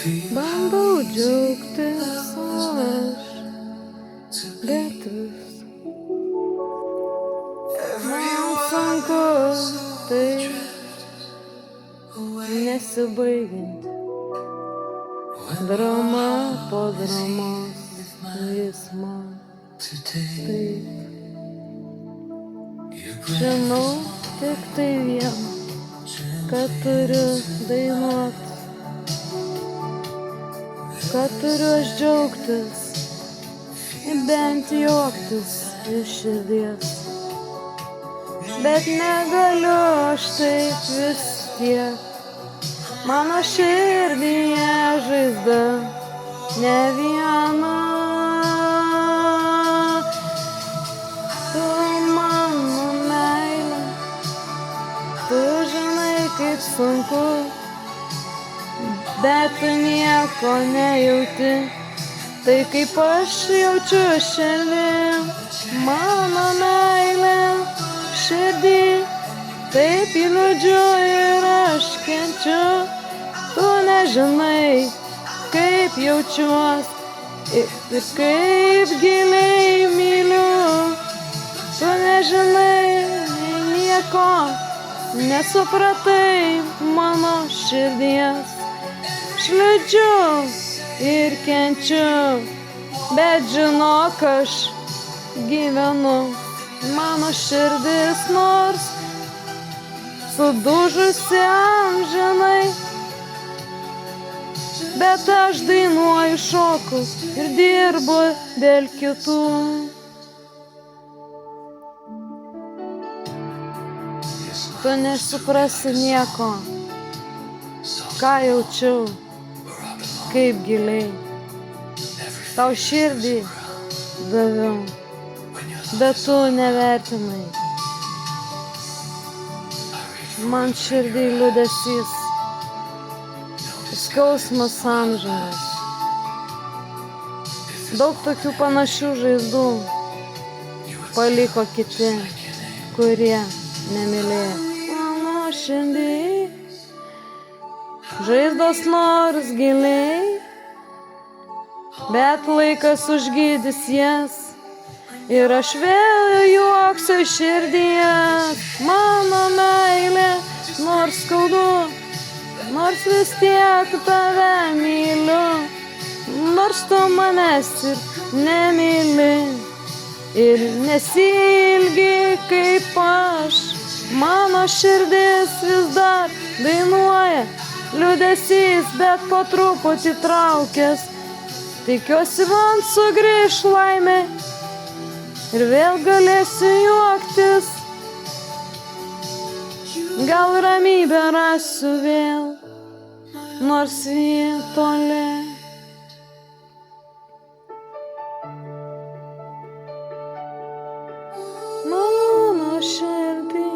Bandau džiaugtis aš, bet vis man sunku tai nesibaigianti drama po dramos, jis man taip. Žinau tik tai vieną, kad turiu dainuot, kad turiu aš džiaugtis, bent juoktis iš širdies. Bet negaliu aš taip vis tiek, mano širdyje žaizda ne viena. Tu mano meilė, tu žinai kaip sunku, bet tu nieko nejauti, tai kaip aš jaučiu šiandien. Mano meilė širdį, taip įliūdžiu ir aš kenčiu. Tu nežinai, kaip jaučiuos ir kaip giliai myliu. Tu nežinai, nieko nesupratai mano širdies. Šliūdžiu ir kenčiu, bet žinok aš gyvenu. Mano širdis nors sudužusi amžinai, bet aš dainuoju, šoku ir dirbu dėl kitų. Tu nesuprasi nieko, ką jaučiu, kaip giliai. Tau širdį daviau, bet tu nevertinai. Man širdį liūdesys, skausmas amžinas. Daug tokių panašių žaizdų paliko kiti, kurie nemylėjo. Mano širdį žaizdos nors giliai, bet laikas užgydys jas. Ir aš vėl juoksiu širdyje. Mano meilė, nors skaudu, nors vis tiek tave myliu, nors tu manęs ir nemyli ir nesiilgi kaip aš. Mano širdis vis dar dainuoja, liūdesys, bet po truputį traukės. Tikiuosi man sugrįš laimė ir vėl galėsiu juoktis. Gal ramybę rasiu vėl, nors vien toli. Mano širdį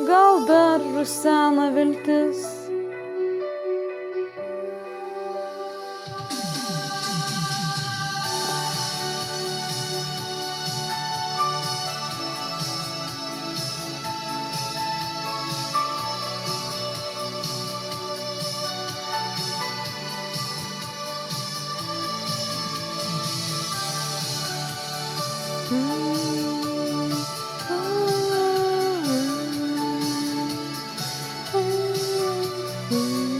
gal dar rusena viltis. Mm-hmm.